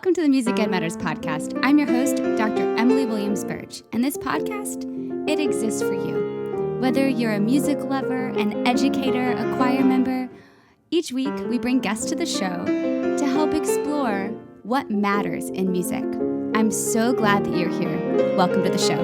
Welcome to the Music Ed Matters podcast. I'm your host, Dr. Emily Williams-Birch, and this podcast, it exists for you. Whether you're a music lover, an educator, a choir member, each week we bring guests to the show to help explore what matters in music. I'm so glad that you're here. Welcome to the show.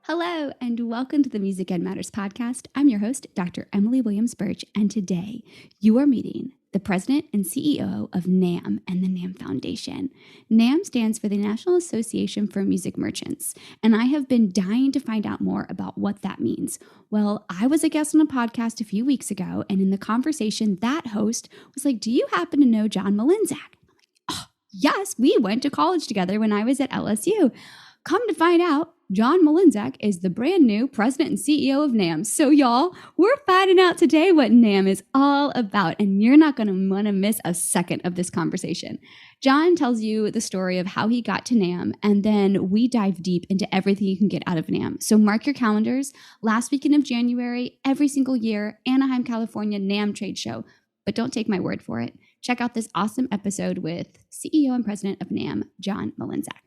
Hello, and welcome to the Music Ed Matters podcast. I'm your host, Dr. Emily Williams-Birch, and today you are meeting the president and CEO of NAMM and the NAMM Foundation. NAMM stands for the National Association for Music Merchants, and I have been dying to find out more about what that means. Well, I was a guest on a podcast a few weeks ago, and in the conversation, that host was like, "Do you happen to know John Mlynczak?" I'm like, "Oh, yes, we went to college together when I was at LSU." Come to find out, John Mlynczak is the brand new president and CEO of NAMM. So y'all, we're finding out today what NAMM is all about, and you're not going to want to miss a second of this conversation. John tells you the story of how he got to NAMM, and then we dive deep into everything you can get out of NAMM. So mark your calendars. Last weekend of January, every single year, Anaheim, California, NAMM trade show. But don't take my word for it. Check out this awesome episode with CEO and president of NAMM, John Mlynczak.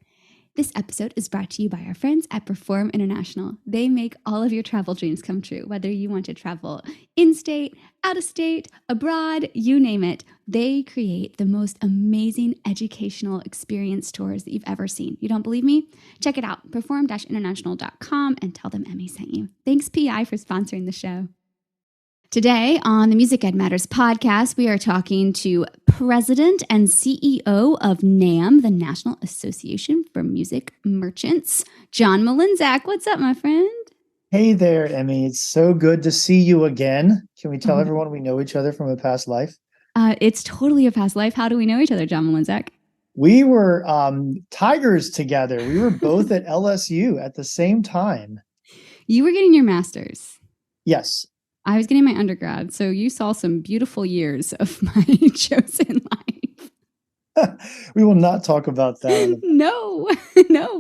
This episode is brought to you by our friends at Perform International. They make all of your travel dreams come true, whether you want to travel in-state, out-of-state, abroad, you name it. They create the most amazing educational experience tours that you've ever seen. You don't believe me? Check it out, perform-international.com, and tell them Emmy sent you. Thanks, PI, for sponsoring the show. Today on the Music Ed Matters podcast, we are talking to President and CEO of NAMM, the National Association for Music Merchants, John Mlynczak. What's up, my friend? Hey there, Emmy. It's so good to see you again. Can we tell everyone we know each other from a past life? It's totally a past life. How do we know each other, John Mlynczak? We were Tigers together. We were both at LSU at the same time. You were getting your master's. Yes. I was getting my undergrad, so you saw some beautiful years of my chosen life. We will not talk about that. No,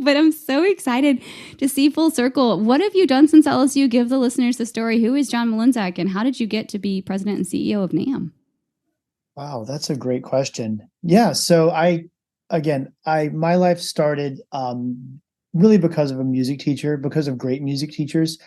but I'm so excited to see full circle. What have you done since LSU? Give the listeners the story. Who is John Mlynczak, and how did you get to be president and CEO of NAMM? Wow, that's a great question. Yeah, so my life started really because of a music teacher, because of great music teachers.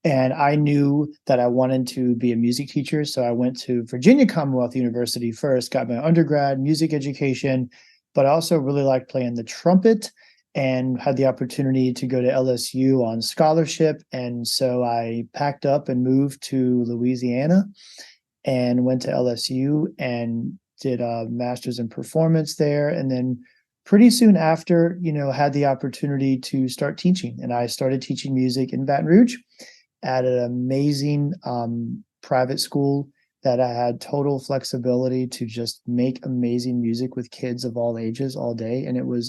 And I knew that I wanted to be a music teacher. So I went to Virginia Commonwealth University first, got my undergrad music education, but I also really liked playing the trumpet and had the opportunity to go to LSU on scholarship. And so I packed up and moved to Louisiana and went to LSU and did a master's in performance there. And then pretty soon after, had the opportunity to start teaching. And I started teaching music in Baton Rouge at an amazing private school that I had total flexibility to just make amazing music with kids of all ages all day. And it was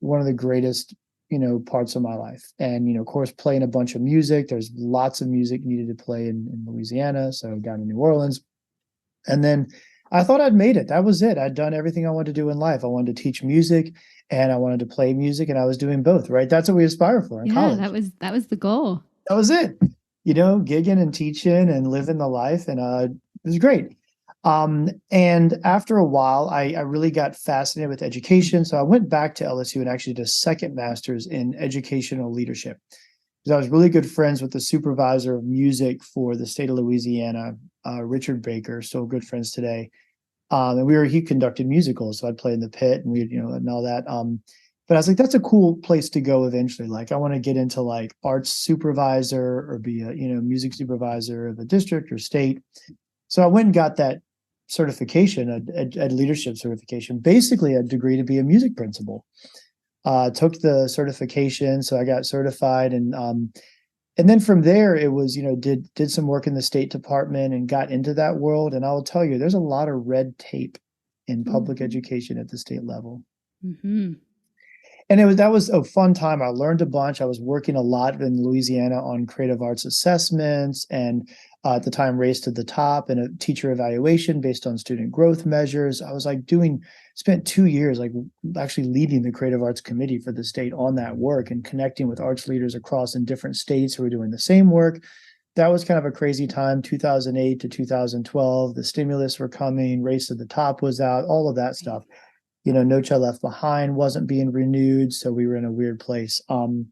one of the greatest, parts of my life. And, of course, playing a bunch of music, there's lots of music needed to play in Louisiana. So down in New Orleans. And then I thought I'd made it. That was it. I'd done everything I wanted to do in life. I wanted to teach music and I wanted to play music, and I was doing both, right? That's what we aspire for in college. That was the goal. That was it. Gigging and teaching and living the life. And it was great. And after a while, I really got fascinated with education. So I went back to LSU and actually did a second master's in educational leadership. Because I was really good friends with the supervisor of music for the state of Louisiana, Richard Baker, still good friends today. And he conducted musicals. So I'd play in the pit and and all that. But I was like, that's a cool place to go eventually. Like, I want to get into like arts supervisor or be a, music supervisor of a district or state. So I went and got that certification, a leadership certification, basically a degree to be a music principal. Took the certification. So I got certified and then from there, it was, did some work in the State Department and got into that world. And I will tell you, there's a lot of red tape in public education at the state level. Mm-hmm. And that was a fun time. I learned a bunch. I was working a lot in Louisiana on creative arts assessments and at the time Race to the Top and a teacher evaluation based on student growth measures. I was spent 2 years actually leading the creative arts committee for the state on that work and connecting with arts leaders across in different states who were doing the same work. that was kind of a crazy time, 2008 to 2012. The stimulus were coming, Race to the Top was out, all of that stuff. No Child Left Behind wasn't being renewed, so we were in a weird place. And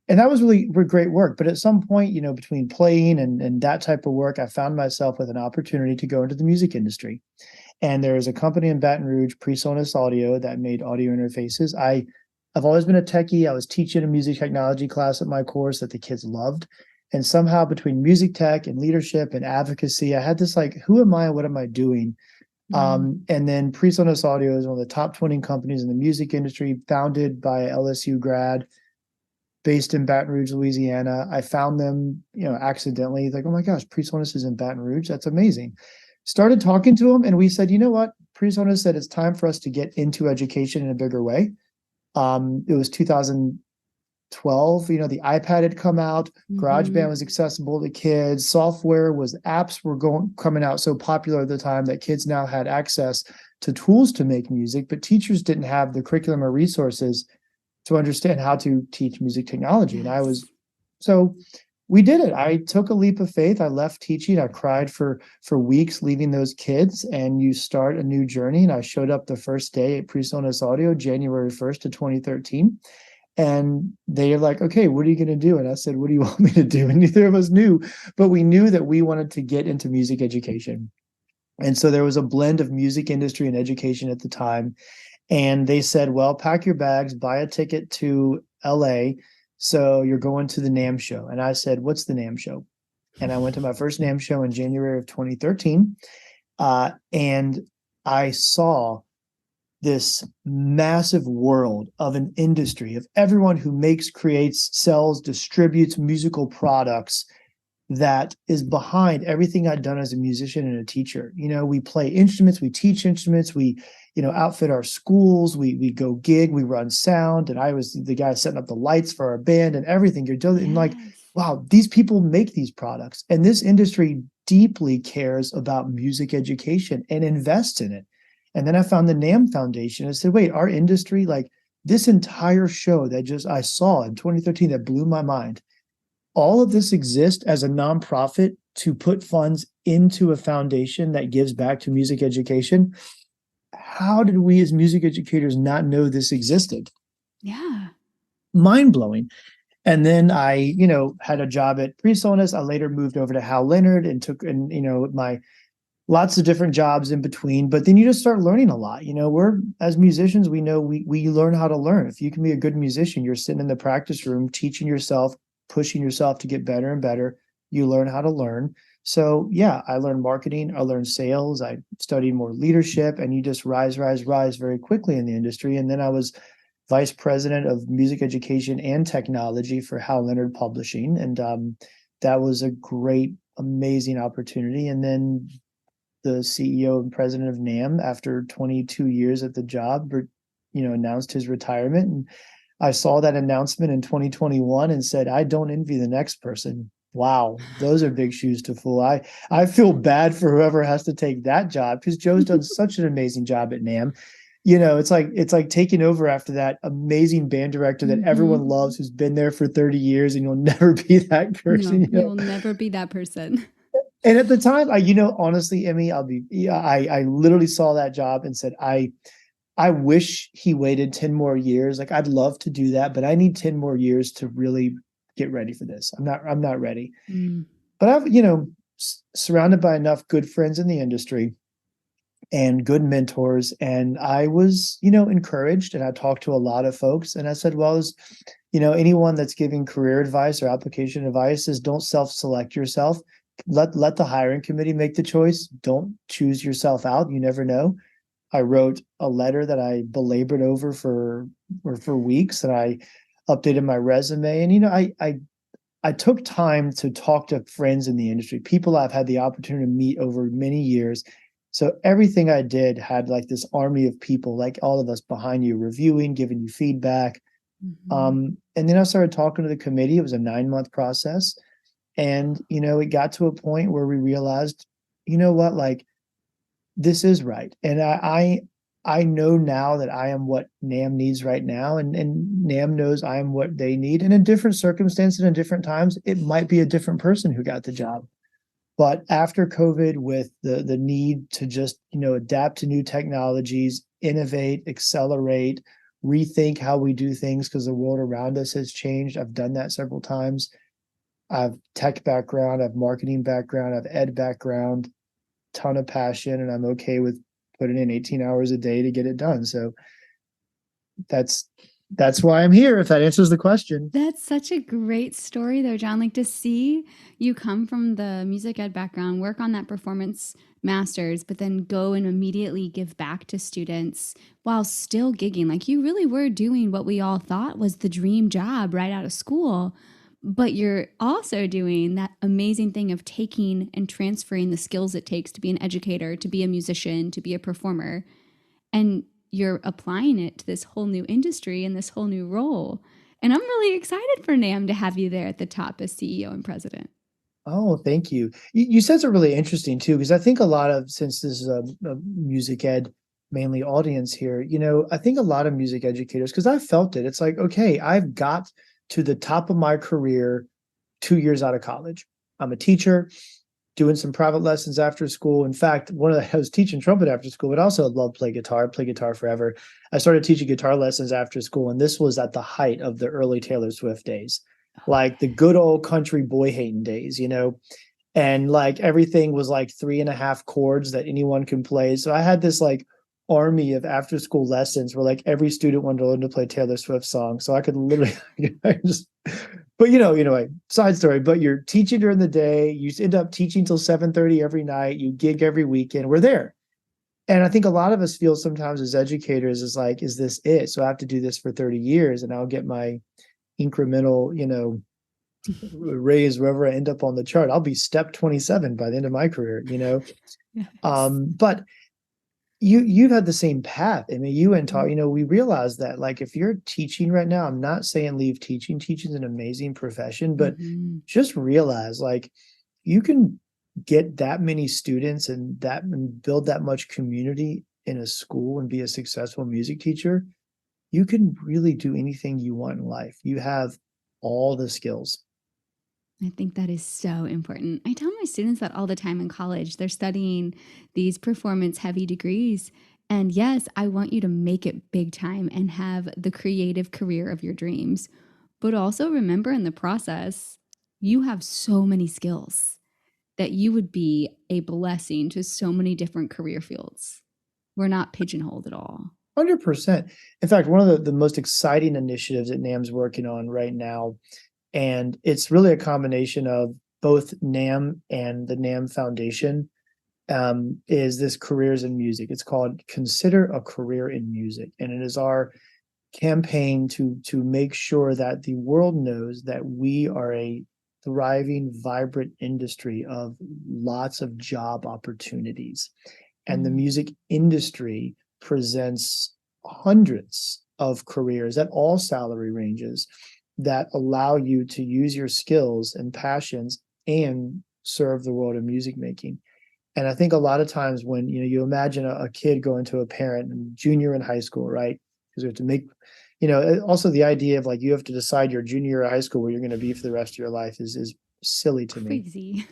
that was really great work. But at some point, between playing and that type of work, I found myself with an opportunity to go into the music industry. And there is a company in Baton Rouge, PreSonus Audio, that made audio interfaces. I've always been a techie. I was teaching a music technology class at my course that the kids loved. And somehow between music tech and leadership and advocacy, I had this like, who am I and what am I doing? And then PreSonus Audio is one of the top 20 companies in the music industry, founded by an LSU grad based in Baton Rouge, Louisiana. I found them, accidentally, like, oh my gosh, PreSonus is in Baton Rouge. That's amazing. Started talking to them, and we said, you know what? PreSonus said it's time for us to get into education in a bigger way. It was 2012. The iPad had come out. GarageBand was accessible to kids. Apps were coming out so popular at the time that kids now had access to tools to make music, but teachers didn't have the curriculum or resources to understand how to teach music technology. Yes. So we did it. I took a leap of faith. I left teaching. I cried for weeks leaving those kids, and you start a new journey. And I showed up the first day at PreSonus Audio, January 1st of 2013. And they're like, okay, what are you going to do? And I said, what do you want me to do? And neither of us knew, but we knew that we wanted to get into music education. And so there was a blend of music industry and education at the time. And they said, well, pack your bags, buy a ticket to LA. So you're going to the NAMM show. And I said, what's the NAMM show? And I went to my first NAMM show in January of 2013. And I saw this massive world of an industry of everyone who makes, creates, sells, distributes musical products that is behind everything I'd done as a musician and a teacher. We play instruments, we teach instruments, we outfit our schools, we go gig, we run sound, and I was the guy setting up the lights for our band and everything. You're doing, and like, wow, these people make these products, and this industry deeply cares about music education and invests in it. And then I found the NAMM Foundation and said, wait, our industry, like this entire show that I saw in 2013 that blew my mind, all of this exists as a nonprofit to put funds into a foundation that gives back to music education. How did we as music educators not know this existed? Yeah. Mind blowing. And then I, had a job at PreSonus. I later moved over to Hal Leonard and took, my lots of different jobs in between. But then you just start learning a lot. We're, as musicians, we know we learn how to learn. If you can be a good musician, you're sitting in the practice room, teaching yourself, pushing yourself to get better and better. You learn how to learn. So yeah, I learned marketing, I learned sales, I studied more leadership, and you just rise very quickly in the industry. And then I was vice president of music education and technology for Hal Leonard Publishing. And that was a great, amazing opportunity. And then the CEO and president of NAMM, after 22 years at the job, announced his retirement. And I saw that announcement in 2021 and said, I don't envy the next person. Wow, those are big shoes to fill. I feel bad for whoever has to take that job, because Joe's done such an amazing job at NAMM. It's like taking over after that amazing band director that everyone loves, who's been there for 30 years, and you'll never be that person. No, you'll never be that person. And at the time, honestly, Emmy, I literally saw that job and said, I wish he waited 10 more years. Like, I'd love to do that, but I need 10 more years to really get ready for this. I'm not ready. But I've, surrounded by enough good friends in the industry and good mentors. And I was, encouraged, and I talked to a lot of folks, and I said, well, as anyone that's giving career advice or application advice, is don't self-select yourself. Let the hiring committee make the choice. Don't choose yourself out. You never know. I wrote a letter that I belabored over for weeks, and I updated my resume. And I took time to talk to friends in the industry, people I've had the opportunity to meet over many years. So everything I did had like this army of people, like all of us, behind you, reviewing, giving you feedback. And then I started talking to the committee. It was a 9-month process. And, it got to a point where we realized, like, this is right. And I I know now that I am what NAMM needs right now, and NAMM knows I am what they need. And in different circumstances and different times, it might be a different person who got the job. But after COVID, with the need to just, adapt to new technologies, innovate, accelerate, rethink how we do things because the world around us has changed. I've done that several times. I have tech background, I have marketing background, I have ed background, ton of passion, and I'm okay with putting in 18 hours a day to get it done. So that's why I'm here, if that answers the question. That's such a great story, though, John. Like to see you come from the music ed background, work on that performance master's, but then go and immediately give back to students while still gigging. Like you really were doing what we all thought was the dream job right out of school. But you're also doing that amazing thing of taking and transferring the skills it takes to be an educator, to be a musician, to be a performer. And you're applying it to this whole new industry and this whole new role. And I'm really excited for NAMM to have you there at the top as CEO and president. Oh, thank you. You said something really interesting too, because I think a lot of, since this is a music ed mainly audience here, I think a lot of music educators, because I felt it, it's like, okay, I've got to the top of my career 2 years out of college. I'm a teacher, doing some private lessons after school. In fact, I was teaching trumpet after school, but also loved play guitar. I played guitar forever. I started teaching guitar lessons after school, and this was at the height of the early Taylor Swift days, like the good old country boy hating days, and like everything was like 3.5 chords that anyone can play. So I had this like army of after school lessons where like every student wanted to learn to play Taylor Swift songs. So I could literally just, but anyway, side story, but you're teaching during the day, you end up teaching till 7:30 every night, you gig every weekend, we're there. And I think a lot of us feel sometimes as educators is like, is this it? So I have to do this for 30 years and I'll get my incremental, raise wherever I end up on the chart. I'll be step 27 by the end of my career, Yes. But you've had the same path. I mean, you and taught, we realize that like if you're teaching right now, I'm not saying leave teaching. Teaching is an amazing profession, but just realize like you can get that many students and build that much community in a school and be a successful music teacher. You can really do anything you want in life. You have all the skills. I think that is so important. I tell my students that all the time in college. They're studying these performance heavy degrees. And yes, I want you to make it big time and have the creative career of your dreams. But also remember in the process, you have so many skills that you would be a blessing to so many different career fields. We're not pigeonholed at all. 100%. In fact, one of the most exciting initiatives that NAMM's working on right now, and it's really a combination of both NAMM and the NAMM Foundation, is this Careers in Music. It's called Consider a Career in Music. And it is our campaign to make sure that the world knows that we are a thriving, vibrant industry of lots of job opportunities. And the music industry presents hundreds of careers at all salary ranges that allow you to use your skills and passions and serve the world of music making. And I think a lot of times when you imagine a kid going to a parent and junior in high school, right? Because we have to make, also the idea of like you have to decide your junior year of high school where you're going to be for the rest of your life is silly to me. Crazy.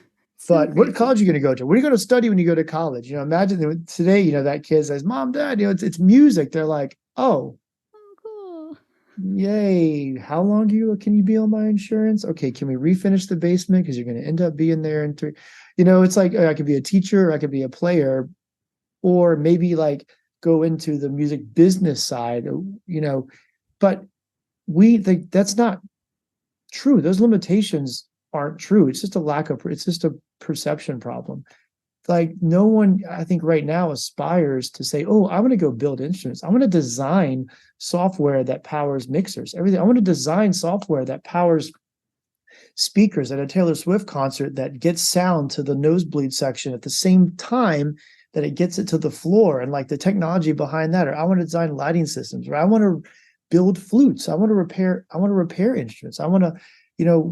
But what college are you going to go to? What are you going to study when you go to college? Imagine today, that kid says, "Mom, Dad, it's music." They're like, "Oh, cool. Yay. How long can you be on my insurance? Okay, can we refinish the basement? Because you're going to end up being there in 3." It's like I could be a teacher, I could be a player, or maybe like go into the music business side, but that's not true. Those limitations aren't true. It's just a perception problem. Like no one, I think right now aspires to say, "Oh, I want to go build instruments. I want to design software that powers mixers, everything. I want to design software that powers speakers at a Taylor Swift concert that gets sound to the nosebleed section at the same time that it gets it to the floor, and like the technology behind that. Or I want to design lighting systems, or I want to build flutes. I want to repair instruments. I want to,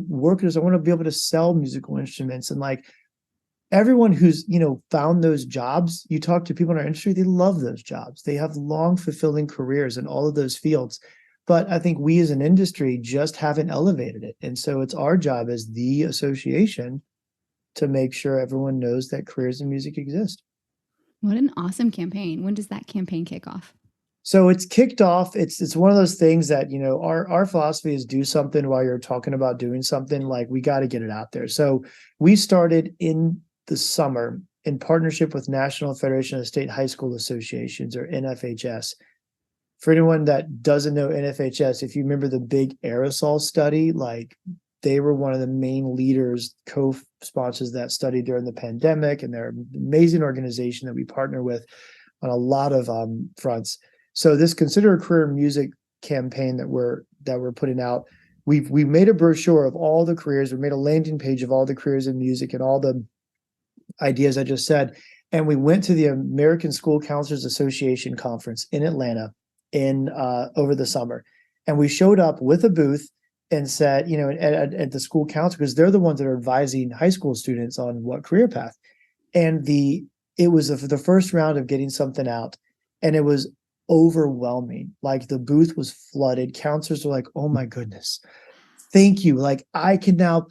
work as I want to be able to sell musical instruments." And like everyone who's, found those jobs, you talk to people in our industry, they love those jobs. They have long, fulfilling careers in all of those fields. But I think we as an industry just haven't elevated it. And so it's our job as the association to make sure everyone knows that careers in music exist. What an awesome campaign. When does that campaign kick off? So it's kicked off. It's one of those things that, our philosophy is do something while you're talking about doing something. Like, we got to get it out there. So we started in the summer in partnership with National Federation of State High School Associations, or NFHS. For anyone that doesn't know NFHS, if you remember the big aerosol study, like, they were one of the main leaders, co-sponsors that study during the pandemic, and they're an amazing organization that we partner with on a lot of fronts. So this Consider a Career in Music campaign that we're putting out, we've made a brochure of all the careers. We made a landing page of all the careers in music and all the ideas I just said. And we went to the American School Counselors Association conference in Atlanta in over the summer. And we showed up with a booth and said, at the school council, because they're the ones that are advising high school students on what career path. And it was the first round of getting something out, and it was overwhelming. Like, the booth was flooded. Counselors were like, "Oh my goodness, thank you." Like,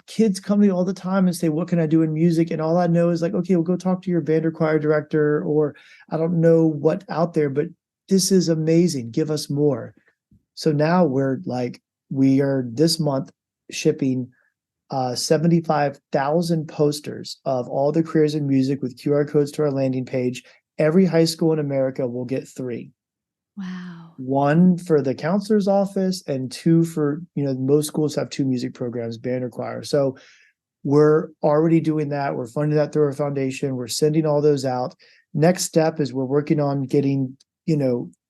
kids come to me all the time and say, "What can I do in music?" And all I know is like, "Okay, well, go talk to your band or choir director," or I don't know what out there, but this is amazing. Give us more. So now we are this month shipping 75,000 posters of all the careers in music with QR codes to our landing page. Every high school in America will get 3. Wow. 1 for the counselor's office and 2 for, most schools have 2 music programs, band or choir. So we're already doing that. We're funding that through our foundation. We're sending all those out. Next step is we're working on getting,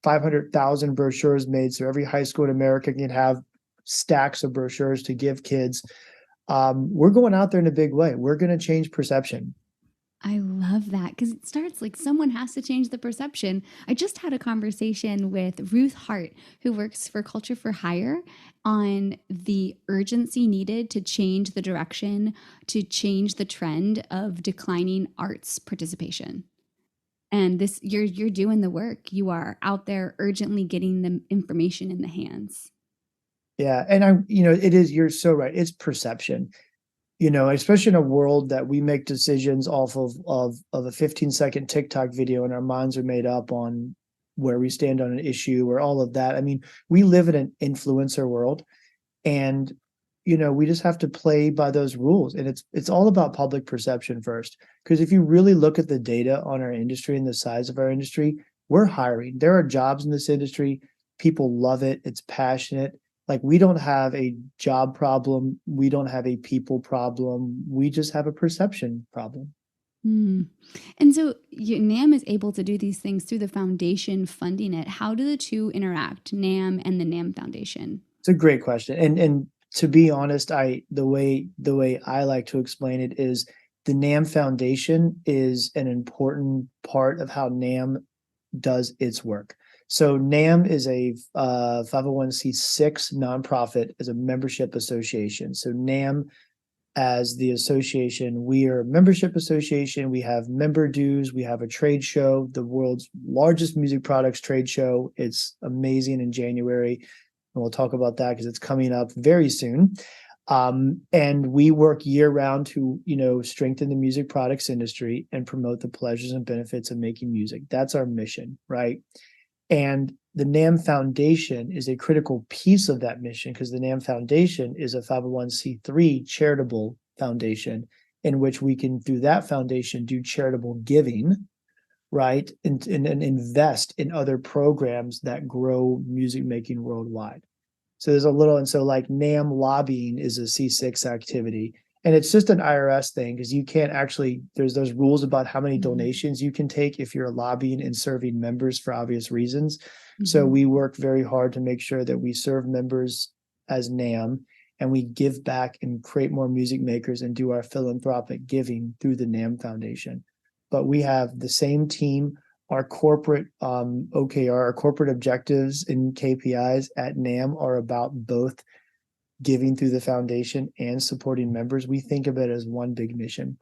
500,000 brochures made so every high school in America can have stacks of brochures to give kids. We're going out there in a big way. We're going to change perception. I love that, because it starts like someone has to change the perception. I just had a conversation with Ruth Hart, who works for Culture for Hire, on the urgency needed to change the direction, to change the trend of declining arts participation. And this, you're doing the work. You are out there urgently getting the information in the hands. Yeah. And you're so right. It's perception, especially in a world that we make decisions off of a 15-second TikTok video, and our minds are made up on where we stand on an issue or all of that. I mean, we live in an influencer world, and we just have to play by those rules. And it's all about public perception first. Because if you really look at the data on our industry and the size of our industry, we're hiring. There are jobs in this industry. People love it. It's passionate. Like, we don't have a job problem. We don't have a people problem. We just have a perception problem. Mm. And so NAMM is able to do these things through the foundation funding it. How do the two interact, NAMM and the NAMM Foundation? It's a great question. And to be honest, the way I like to explain it is the NAMM Foundation is an important part of how NAMM does its work. So NAMM is a 501c6 nonprofit, as a membership association. So NAMM, as the association, we are a membership association. We have member dues. We have a trade show, the world's largest music products trade show. It's amazing in January. And we'll talk about that because it's coming up very soon. And we work year round to, strengthen the music products industry and promote the pleasures and benefits of making music. That's our mission, right? And the NAMM Foundation is a critical piece of that mission, because the NAMM Foundation is a 501c3 charitable foundation in which we can, through that foundation, do charitable giving, right? And invest in other programs that grow music making worldwide. So there's a little, and so like NAMM lobbying is a C6 activity. And it's just an IRS thing, because you can't actually, there's those rules about how many donations you can take if you're lobbying and serving members for obvious reasons. Mm-hmm. So we work very hard to make sure that we serve members as NAMM, and we give back and create more music makers and do our philanthropic giving through the NAMM Foundation. But we have the same team. Our corporate OKR, our corporate objectives and KPIs at NAMM are about both giving through the foundation and supporting members. We think of it as one big mission.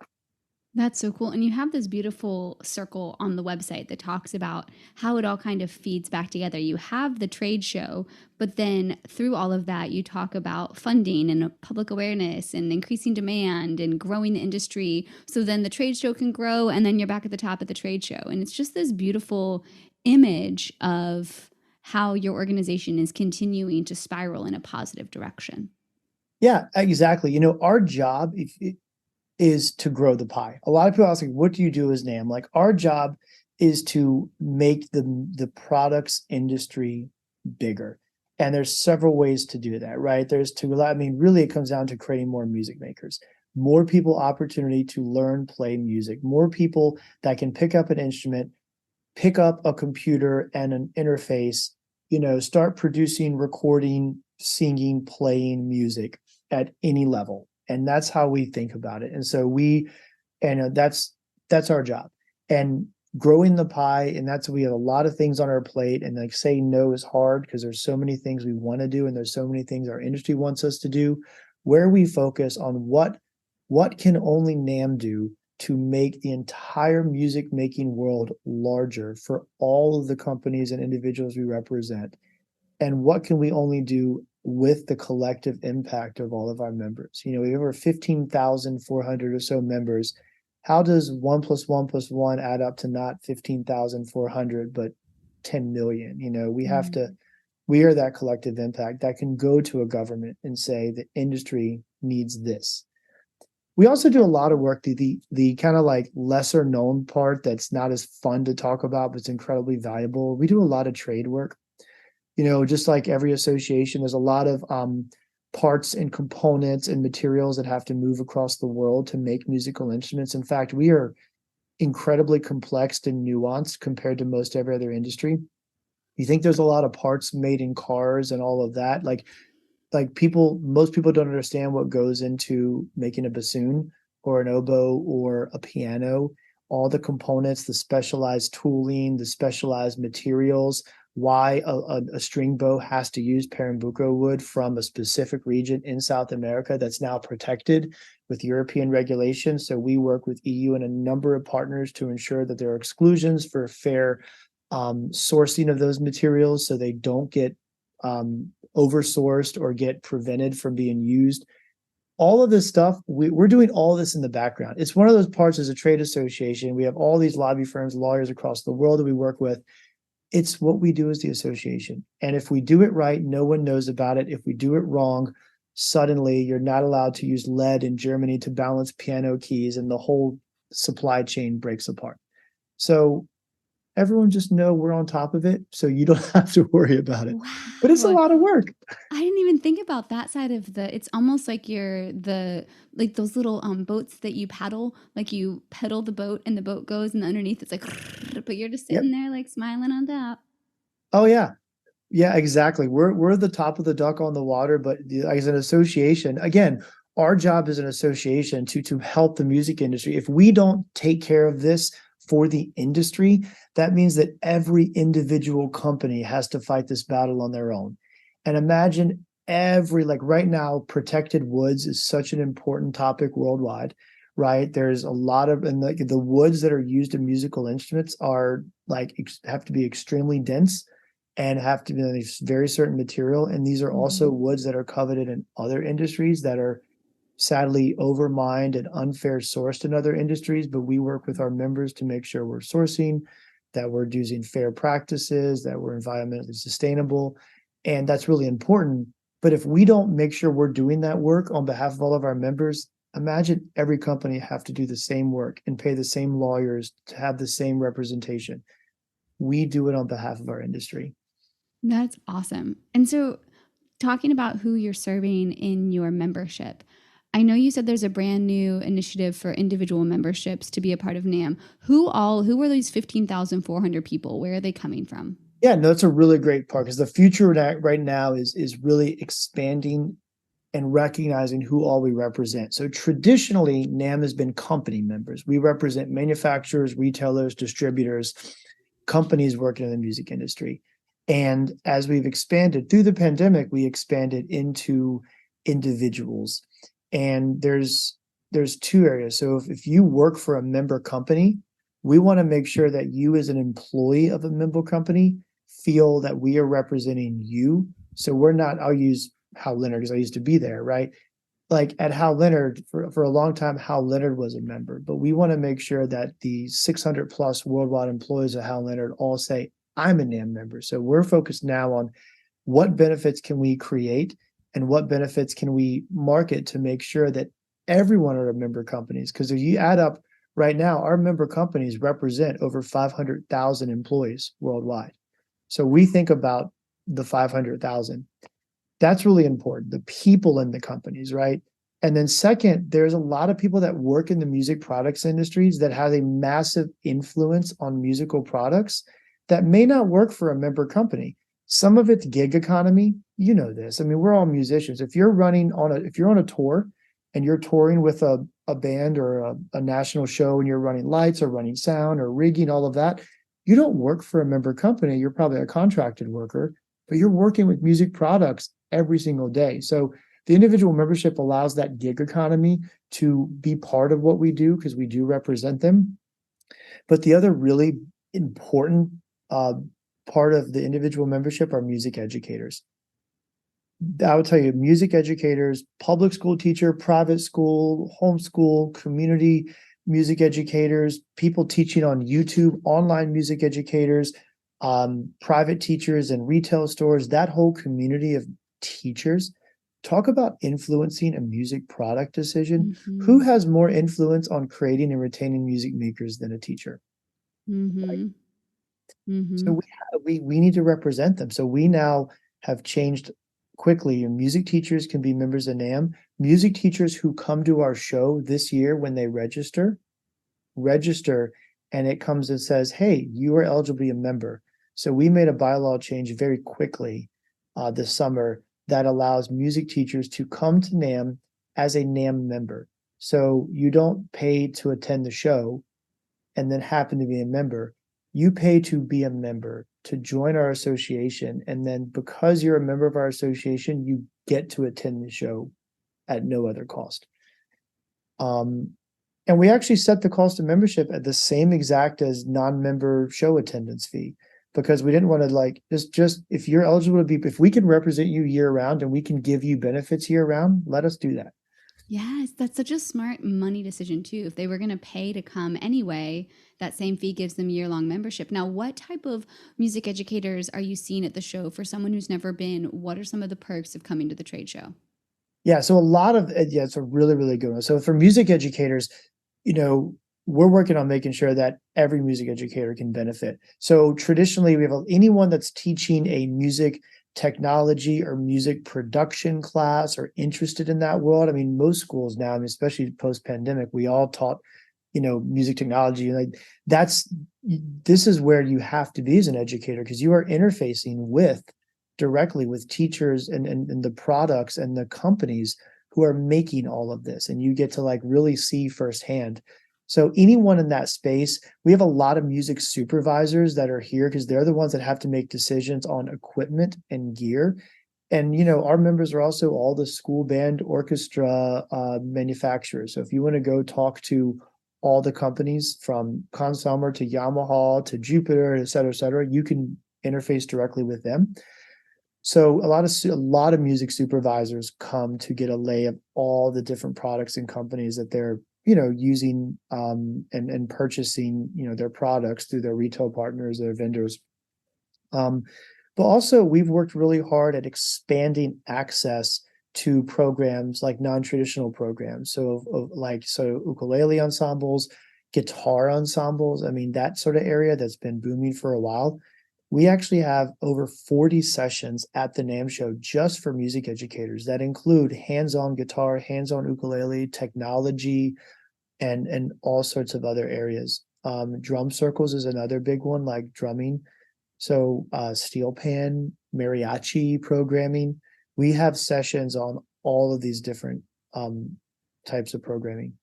That's so cool. And you have this beautiful circle on the website that talks about how it all kind of feeds back together. You have the trade show, but then through all of that, you talk about funding and public awareness and increasing demand and growing the industry. So then the trade show can grow, and then you're back at the top of the trade show. And it's just this beautiful image of how your organization is continuing to spiral in a positive direction. Yeah, exactly. Our job is to grow the pie. A lot of people ask, like, what do you do as NAMM? Like, our job is to make the products industry bigger. And there's several ways to do that, right? Really it comes down to creating more music makers, more people opportunity to learn, play music, more people that can pick up an instrument, pick up a computer and an interface, start producing, recording, singing, playing music at any level. And that's how we think about it. And so that's our job. And growing the pie, and we have a lot of things on our plate. And like saying no is hard because there's so many things we want to do, and there's so many things our industry wants us to do. Where we focus on what can only NAMM do to make the entire music making world larger for all of the companies and individuals we represent, and what can we only do with the collective impact of all of our members. We have over 15,400 or so members. How does 1 + 1 + 1 add up to not 15,400 but 10 million? We are that collective impact that can go to a government and say the industry needs this. We also do a lot of work, the kind of like lesser known part that's not as fun to talk about, but it's incredibly valuable. We do a lot of trade work. Just like every association, there's a lot of parts and components and materials that have to move across the world to make musical instruments. In fact, we are incredibly complex and nuanced compared to most every other industry. You think there's a lot of parts made in cars and all of that. Most people don't understand what goes into making a bassoon or an oboe or a piano, all the components, the specialized tooling, the specialized materials, why a string bow has to use Pernambuco wood from a specific region in South America that's now protected with European regulations. So we work with EU and a number of partners to ensure that there are exclusions for fair sourcing of those materials so they don't get oversourced or get prevented from being used. All of this stuff, we're doing all this in the background. It's one of those parts as a trade association. We have all these lobby firms, lawyers across the world that we work with. It's what we do as the association. And if we do it right, no one knows about it. If we do it wrong, suddenly you're not allowed to use lead in Germany to balance piano keys, and the whole supply chain breaks apart. So everyone just know we're on top of it, so you don't have to worry about it. Wow. But it's a lot of work. I didn't even think about that side of it's almost like like those little boats that you paddle, like you pedal the boat and the boat goes and underneath it's like, but you're just sitting there like smiling on top. Oh yeah. Yeah, exactly. We're the top of the duck on the water, but as an association, again, our job as an association to help the music industry. If we don't take care of this for the industry, that means that every individual company has to fight this battle on their own. And imagine like right now, protected woods is such an important topic worldwide, right? There's a lot of, and the woods that are used in musical instruments are have to be extremely dense and have to be a very certain material. And these are also woods that are coveted in other industries that are sadly overmined and unfair sourced in other industries. But we work with our members to make sure we're sourcing, that we're using fair practices, that we're environmentally sustainable. And that's really important. But if we don't make sure we're doing that work on behalf of all of our members, imagine every company have to do the same work and pay the same lawyers to have the same representation. We do it on behalf of our industry. That's awesome. And so, talking about who you're serving in your membership, I know you said there's a brand new initiative for individual memberships to be a part of NAMM. Who are these 15,400 people? Where are they coming from? Yeah, no, that's a really great part because the future right now is really expanding and recognizing who all we represent. So traditionally, NAMM has been company members. We represent manufacturers, retailers, distributors, companies working in the music industry. And as we've expanded through the pandemic, we expanded into individuals. And there's there's two areas. So if you work for a member company, we want to make sure that you as an employee of a member company feel that we are representing you. So we're not, I'll use Hal Leonard because I used to be there, right? Like at Hal Leonard, for a long time, Hal Leonard was a member, but we want to make sure that the 600 plus worldwide employees of Hal Leonard all say, I'm a NAMM member. So we're focused now on what benefits can we create and what benefits can we market to make sure that everyone are member companies. Because if you add up right now, our member companies represent over 500,000 employees worldwide. So we think about the 500,000. That's really important. The people in the companies, right? And then second, there's a lot of people that work in the music products industries that have a massive influence on musical products that may not work for a member company. Some of it's gig economy. You know this. I mean, we're all musicians. If you're on a tour and you're touring with a band or a national show and you're running lights or running sound or rigging, all of that, you don't work for a member company. You're probably a contracted worker, but you're working with music products every single day. So the individual membership allows that gig economy to be part of what we do because we do represent them. But the other really important part of the individual membership are music educators. I would tell you, music educators, public school teacher, private school, homeschool, community music educators, people teaching on YouTube, online music educators, private teachers and retail stores, that whole community of teachers. Talk about influencing a music product decision. Mm-hmm. Who has more influence on creating and retaining music makers than a teacher? Mm-hmm. Mm-hmm. So we need to represent them. So we now have changed quickly. Your music teachers can be members of NAMM. Music teachers who come to our show this year when they register, and it comes and says, hey, you are eligible to be a member. So we made a bylaw change very quickly this summer that allows music teachers to come to NAMM as a NAMM member. So you don't pay to attend the show and then happen to be a member. You pay to be a member, to join our association. And then because you're a member of our association, you get to attend the show at no other cost. And we actually set the cost of membership at the same exact as non-member show attendance fee because we didn't want to like just if you're eligible to be, if we can represent you year round and we can give you benefits year round, let us do that. Yes, that's such a smart money decision too. If they were going to pay to come anyway, that same fee gives them year-long membership. Now, what type of music educators are you seeing at the show for someone who's never been? What are some of the perks of coming to the trade show? Yeah, so a lot of yeah, it's a really, really good one. So for music educators, we're working on making sure that every music educator can benefit. So traditionally, we have anyone that's teaching a music technology or music production class or interested in that world. I mean, most schools now, I mean, especially post-pandemic, we all taught, music technology. Like this is where you have to be as an educator because you are interfacing directly with teachers and the products and the companies who are making all of this, and you get to like really see firsthand. So anyone in that space, we have a lot of music supervisors that are here because they're the ones that have to make decisions on equipment and gear. And our members are also all the school band orchestra manufacturers. So if you want to go talk to all the companies from Consumer to Yamaha to Jupiter, et cetera, you can interface directly with them. So a lot of music supervisors come to get a lay of all the different products and companies that they're using and purchasing their products through their retail partners, their vendors. But also we've worked really hard at expanding access to programs like non-traditional programs. So ukulele ensembles, guitar ensembles. I mean, that sort of area that's been booming for a while. We actually have over 40 sessions at the NAMM show just for music educators that include hands-on guitar, hands-on ukulele, technology, and all sorts of other areas. Drum circles is another big one, like drumming. So steel pan, mariachi programming. We have sessions on all of these different types of programming.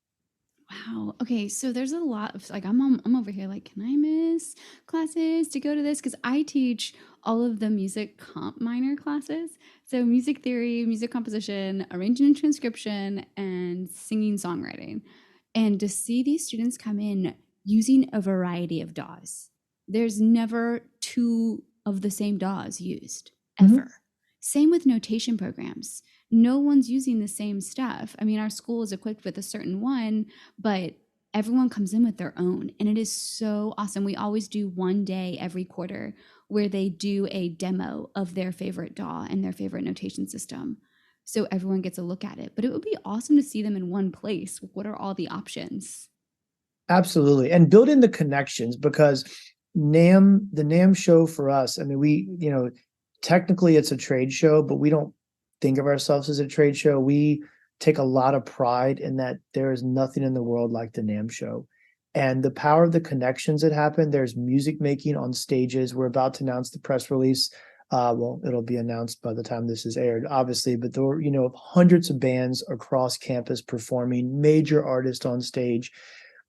Wow. Okay, so there's a lot of like I'm over here like, can I miss classes to go to this? Because I teach all of the music comp minor classes. So music theory, music composition, arrangement and transcription, and singing songwriting. And to see these students come in using a variety of DAWs, there's never two of the same DAWs used, Mhm. ever. Same with notation programs. No one's using the same stuff. I mean, our school is equipped with a certain one, but everyone comes in with their own. And it is so awesome. We always do one day every quarter where they do a demo of their favorite DAW and their favorite notation system. So everyone gets a look at it. But it would be awesome to see them in one place. What are all the options? Absolutely. And build in the connections because NAMM, the NAMM show for us, I mean, technically it's a trade show, but we don't think of ourselves as a trade show. We take a lot of pride in that there is nothing in the world like the NAMM show. And the power of the connections that happen, there's music making on stages. We're about to announce the press release. Well, it'll be announced by the time this is aired, obviously, but there were, hundreds of bands across campus performing, major artists on stage.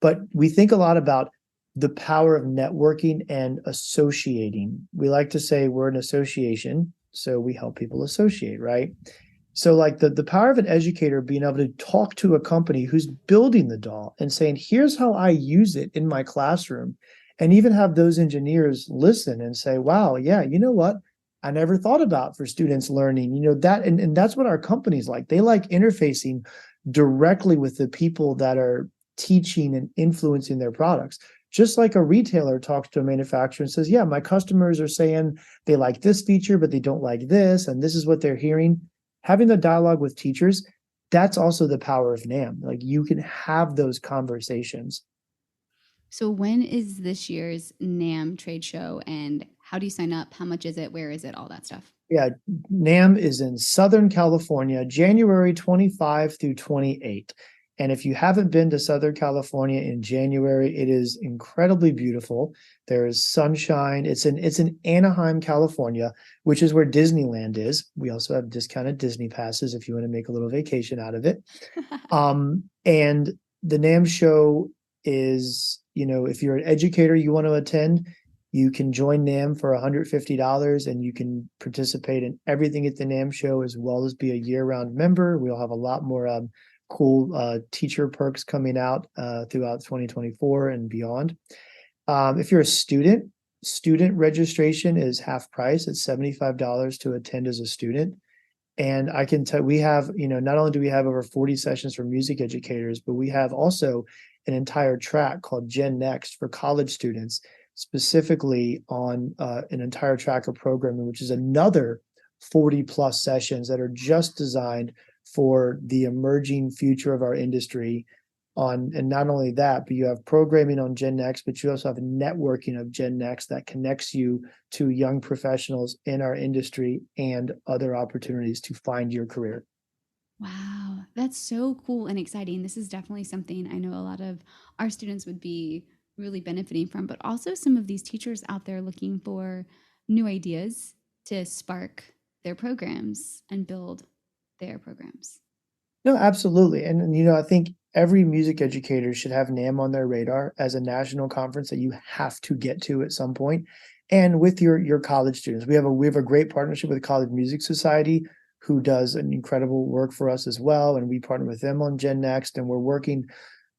But we think a lot about the power of networking and associating. We like to say we're an association, so we help people associate, right? So like the power of an educator being able to talk to a company who's building the doll and saying, here's how I use it in my classroom, and even have those engineers listen and say, wow, yeah, you know what? I never thought about for students learning, that, and that's what our companies like. They like interfacing directly with the people that are teaching and influencing their products. Just like a retailer talks to a manufacturer and says, yeah, my customers are saying they like this feature, but they don't like this, and this is what they're hearing. Having the dialogue with teachers, that's also the power of NAMM. Like you can have those conversations. So when is this year's NAMM trade show and how do you sign up? How much is it? Where is it? All that stuff. Yeah, NAMM is in Southern California, January 25 through 28. And if you haven't been to Southern California in January, it is incredibly beautiful. There is sunshine. It's in Anaheim, California, which is where Disneyland is. We also have discounted Disney passes if you want to make a little vacation out of it. And the NAMM show is, if you're an educator, you want to attend, you can join NAMM for $150 and you can participate in everything at the NAMM show as well as be a year-round member. We'll have a lot more cool teacher perks coming out throughout 2024 and beyond. If you're a student registration is half price. It's $75 to attend as a student. And I can tell we have, not only do we have over 40 sessions for music educators, but we have also an entire track called Gen Next for college students, specifically on an entire track of programming, which is another 40 plus sessions that are just designed for the emerging future of our industry. And not only that, but you have programming on Gen Next, but you also have networking of Gen Next that connects you to young professionals in our industry and other opportunities to find your career. Wow, that's so cool and exciting. This is definitely something I know a lot of our students would be really benefiting from, but also some of these teachers out there looking for new ideas to spark their programs and build their programs. No, absolutely. And I think every music educator should have NAMM on their radar as a national conference that you have to get to at some point. And with your college students, we have a great partnership with the College Music Society, who does an incredible work for us as well. And we partner with them on Gen Next, and we're working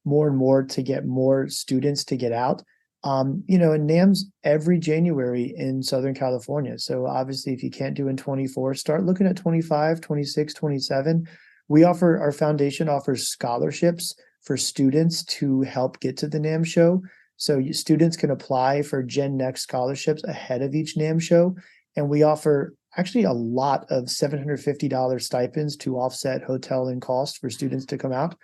more and more to get more students to get out. And NAMM's every January in Southern California. So obviously, if you can't do in 24, start looking at 25, 26, 27. Our foundation offers scholarships for students to help get to the NAMM show. So students can apply for Gen Next scholarships ahead of each NAMM show. And we offer actually a lot of $750 stipends to offset hotel and cost for students to come out.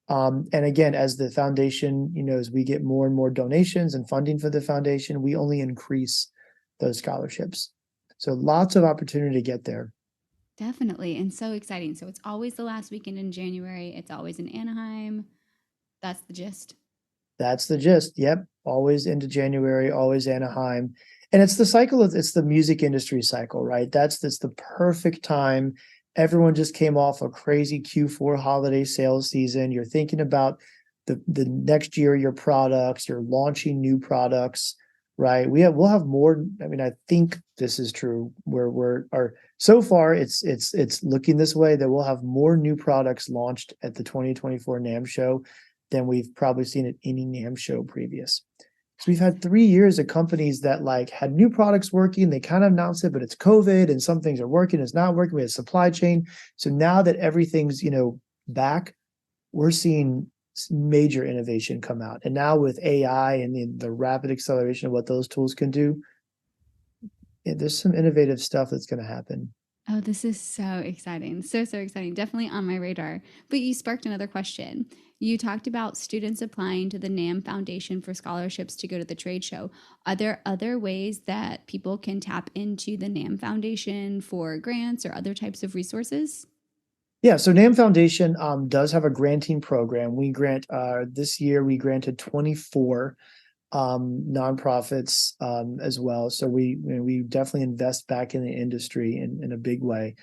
And again, as the foundation, as we get more and more donations and funding for the foundation, we only increase those scholarships. So lots of opportunity to get there. Definitely, and so exciting. So it's always the last weekend in January. It's always in Anaheim. That's the gist. That's the gist. Yep. Always into January, always Anaheim. And it's the music industry cycle, right? That's the perfect time. Everyone just came off a crazy Q4 holiday sales season. You're thinking about the next year, your products, you're launching new products. right? We'll have more. I mean, I think this is true where so far it's looking this way that we'll have more new products launched at the 2024 NAMM show than we've probably seen at any NAMM show previous. So we've had 3 years of companies that like had new products working. They kind of announced it, but it's COVID and some things are working, it's not working. We have supply chain. So now that everything's, back, we're seeing major innovation come out. And now with AI and the rapid acceleration of what those tools can do, there's some innovative stuff that's going to happen. Oh, this is so exciting. So, so exciting. Definitely on my radar. But you sparked another question. You talked about students applying to the NAMM Foundation for scholarships to go to the trade show. Are there other ways that people can tap into the NAMM Foundation for grants or other types of resources? Yeah, so NAMM Foundation does have a granting program. We grant this year we granted 24 nonprofits as well. So we definitely invest back in the industry in a big way.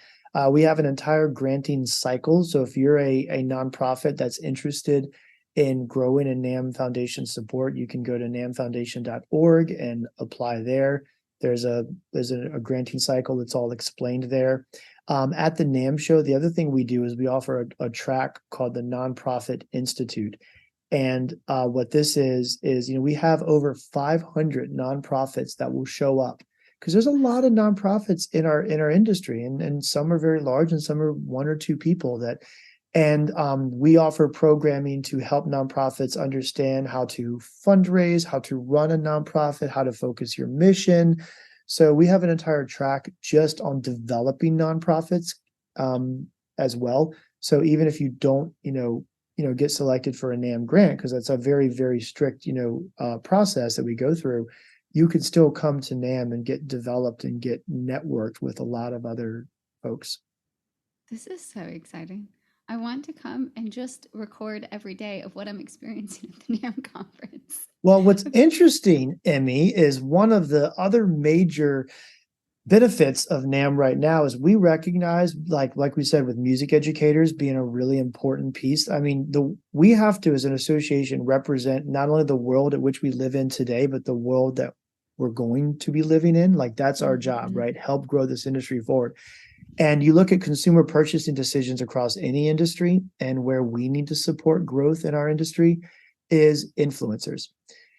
We have an entire granting cycle. So if you're a nonprofit that's interested in growing in NAMM Foundation support, you can go to nammfoundation.org and apply there. There's a granting cycle that's all explained there. At the NAMM show, the other thing we do is we offer a track called the Nonprofit Institute. And what this is we have over 500 nonprofits that will show up because there's a lot of nonprofits in our industry, and some are very large and some are one or two people and we offer programming to help nonprofits understand how to fundraise, how to run a nonprofit, how to focus your mission. So we have an entire track just on developing nonprofits as well. So even if you don't, get selected for a NAMM grant, because that's a very, very strict, process that we go through, you could still come to NAMM and get developed and get networked with a lot of other folks. This is so exciting. I want to come and just record every day of what I'm experiencing at the NAMM conference. Well, what's interesting, Emmy, is one of the other major benefits of NAMM right now is we recognize, like we said, with music educators being a really important piece. I mean, we have to, as an association, represent not only the world at which we live in today, but the world that we're going to be living in. Like that's our job, right? Help grow this industry forward. And you look at consumer purchasing decisions across any industry, and where we need to support growth in our industry is influencers.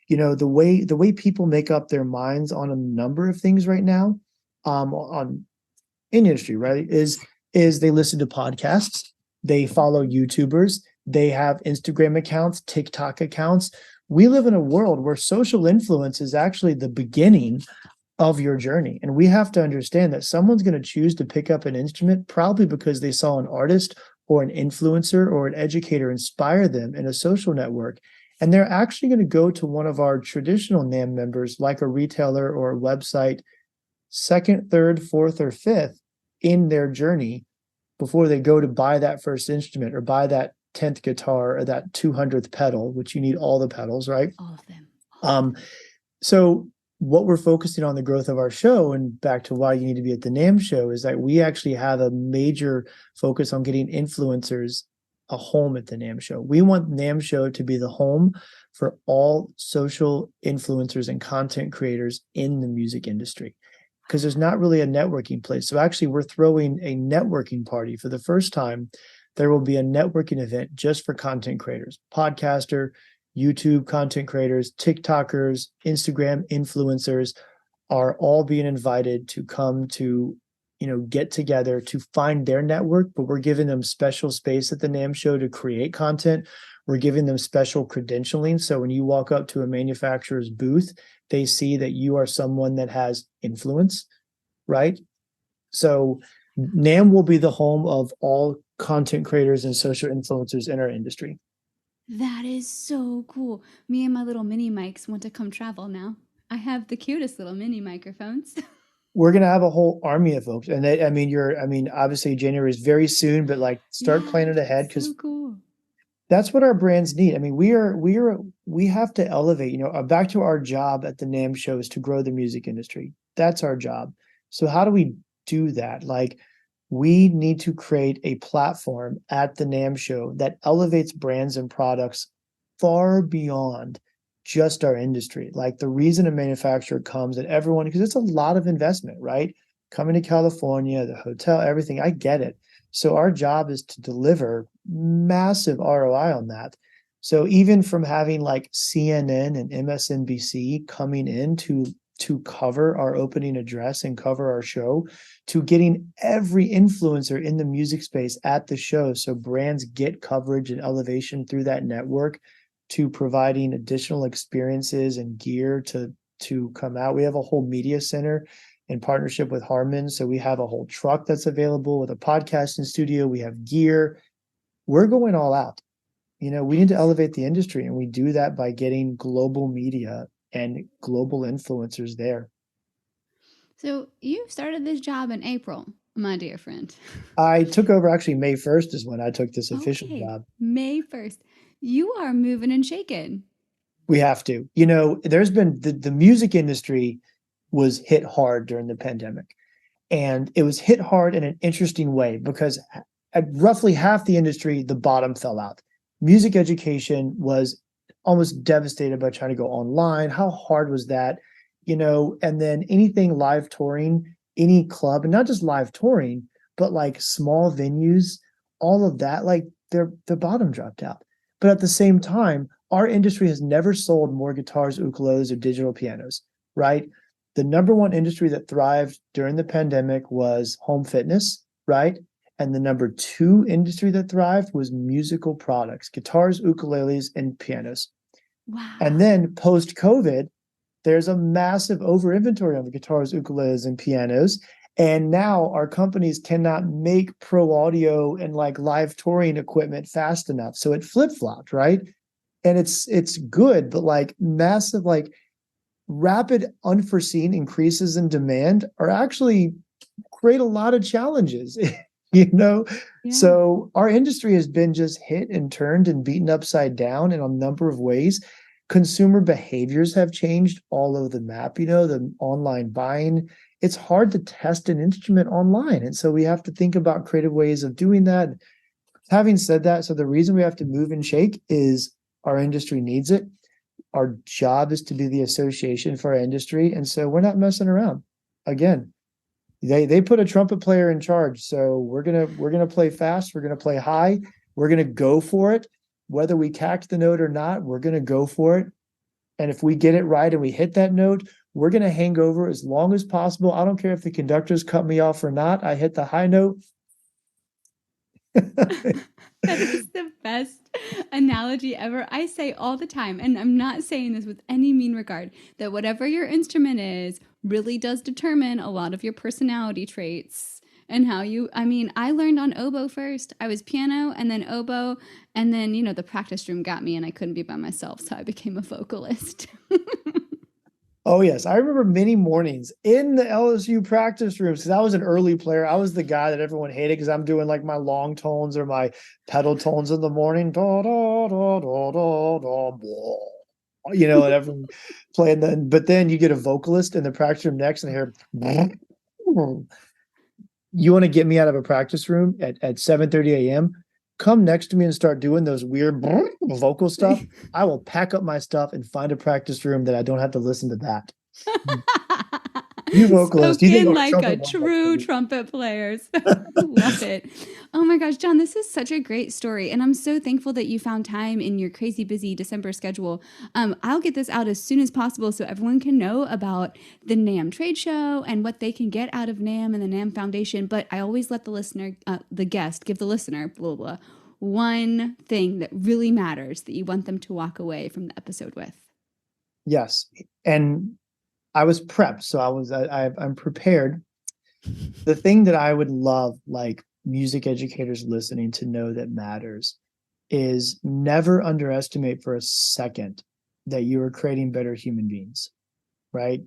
The way people make up their minds on a number of things right now, on in industry, right, is they listen to podcasts, they follow YouTubers, they have Instagram accounts, TikTok accounts. We live in a world where social influence is actually the beginning of your journey. And we have to understand that someone's going to choose to pick up an instrument probably because they saw an artist or an influencer or an educator inspire them in a social network. And they're actually going to go to one of our traditional NAMM members, like a retailer or a website, second, third, fourth, or fifth in their journey before they go to buy that first instrument or buy that 10th guitar or that 200th pedal, which you need all the pedals, right? All of them. So what we're focusing on the growth of our show, and back to why you need to be at the NAMM show, is that we actually have a major focus on getting influencers a home at the NAMM show. We want NAMM show to be the home for all social influencers and content creators in the music industry, because there's not really a networking place. So actually we're throwing a networking party for the first time. There will be a networking event just for content creators, podcaster, YouTube content creators, TikTokers, Instagram influencers are all being invited to come to, get together to find their network, but we're giving them special space at the NAMM show to create content. We're giving them special credentialing. So when you walk up to a manufacturer's booth, they see that you are someone that has influence, right? So NAMM will be the home of all content creators and social influencers in our industry. That is so cool. Me and my little mini mics want to come travel now. I have the cutest little mini microphones. We're gonna have a whole army of folks, and obviously January is very soon, but like start planning ahead, because so cool. That's what our brands need. I mean, we have to elevate. Back to our job at the NAMM show is to grow the music industry. That's our job. So how do we do that? Like, we need to create a platform at the NAMM show that elevates brands and products far beyond just our industry. Like the reason a manufacturer comes and everyone, because it's a lot of investment, right? Coming to California, the hotel, everything, I get it. So our job is to deliver massive ROI on that. So even from having like CNN and MSNBC coming in to cover our opening address and cover our show, to getting every influencer in the music space at the show, so brands get coverage and elevation through that network, to providing additional experiences and gear to come out. We have a whole media center in partnership with Harman. So we have a whole truck that's available with a podcasting studio. We have gear. We're going all out. We need to elevate the industry, and we do that by getting global media and global influencers there. So you started this job in April, my dear friend. I took over actually May 1st is when I took this official job. May 1st. You are moving and shaking. We have to. There's been the music industry was hit hard during the pandemic. And it was hit hard in an interesting way because at roughly half the industry, the bottom fell out. Music education was almost devastated by trying to go online. How hard was that? And then anything live touring, any club, and not just live touring, but like small venues, all of that, like the bottom dropped out. But at the same time, our industry has never sold more guitars, ukuleles, or digital pianos, right? The number one industry that thrived during the pandemic was home fitness, right? And the number two industry that thrived was musical products, guitars, ukuleles, and pianos. Wow. And then post-COVID, there's a massive over inventory on the guitars, ukuleles, and pianos. And now our companies cannot make pro audio and like live touring equipment fast enough. So it flip-flopped, right? And it's good, but like massive, like rapid unforeseen increases in demand are actually create a lot of challenges, Yeah. So our industry has been just hit and turned and beaten upside down in a number of ways. Consumer behaviors have changed all over the map, the online buying. It's hard to test an instrument online. And so we have to think about creative ways of doing that. Having said that, so the reason we have to move and shake is our industry needs it. Our job is to be the association for our industry. And so we're not messing around. Again, they put a trumpet player in charge. So we're gonna play fast, we're gonna play high, we're gonna go for it. Whether we catch the note or not, we're gonna go for it. And if we get it right and we hit that note, we're gonna hang over as long as possible. I don't care if the conductors cut me off or not. I hit the high note. That is the best analogy ever. I say all the time, and I'm not saying this with any mean regard, that whatever your instrument is really does determine a lot of your personality traits and how I learned on oboe first. I was piano and then oboe, and then, the practice room got me and I couldn't be by myself, so I became a vocalist. Oh, yes. I remember many mornings in the LSU practice rooms because I was an early player. I was the guy that everyone hated because I'm doing like my long tones or my pedal tones in the morning. Da, da, da, da, da, da, blah. And everyone playing but then you get a vocalist in the practice room next and hear, you want to get me out of a practice room at 7:30 a.m.? Come next to me and start doing those weird vocal stuff. I will pack up my stuff and find a practice room that I don't have to listen to that. You vocalist, you think like a true trumpet player. Love it. Oh my gosh, John, this is such a great story. And I'm so thankful that you found time in your crazy busy December schedule. I'll get this out as soon as possible so everyone can know about the NAMM trade show and what they can get out of NAMM and the NAMM Foundation. But I always let the listener, the guest, give the listener, blah, blah, one thing that really matters that you want them to walk away from the episode with. Yes. And I was prepped, so I'm prepared. The thing that I would love, like music educators listening to know that matters, is never underestimate for a second that you are creating better human beings, right?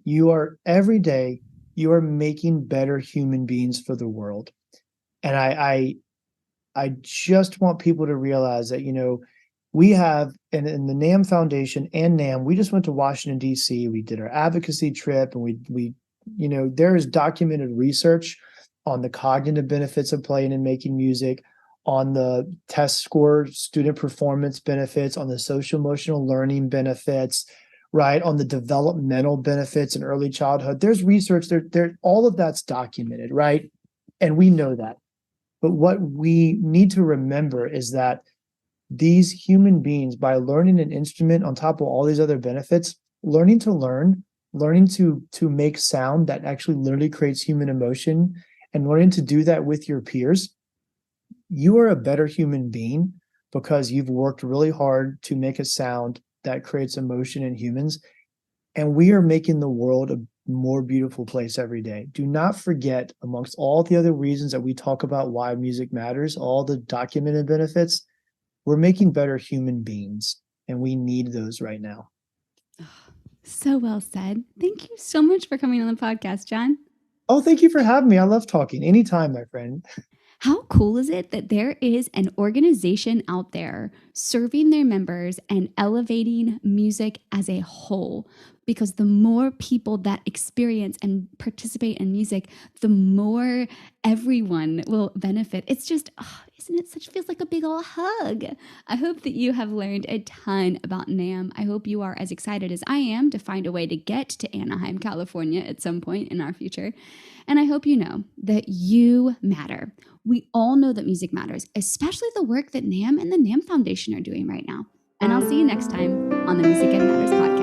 Every day, you are making better human beings for the world. And I just want people to realize that, we have in the NAMM Foundation and NAMM, we just went to Washington, D.C. We did our advocacy trip, and we there is documented research on the cognitive benefits of playing and making music, on the test score student performance benefits, on the social emotional learning benefits. right? On the developmental benefits in early childhood. There's research there, all of that's documented, right? And we know that. But what we need to remember is that these human beings, by learning an instrument on top of all these other benefits, learning to learn, learning to make sound that actually literally creates human emotion, and learning to do that with your peers, you are a better human being because you've worked really hard to make a sound that creates emotion in humans. And we are making the world a more beautiful place every day. Do not forget, amongst all the other reasons that we talk about why music matters, all the documented benefits, we're making better human beings, and we need those right now. So well said. Thank you so much for coming on the podcast, John. Oh, thank you for having me. I love talking. Anytime, my friend. How cool is it that there is an organization out there serving their members and elevating music as a whole? Because the more people that experience and participate in music, the more everyone will benefit. It's just, isn't it such, feels like a big old hug. I hope that you have learned a ton about NAMM. I hope you are as excited as I am to find a way to get to Anaheim, California at some point in our future. And I hope you know that you matter. We all know that music matters, especially the work that NAMM and the NAMM Foundation are doing right now. And I'll see you next time on the Music Ed Matters podcast.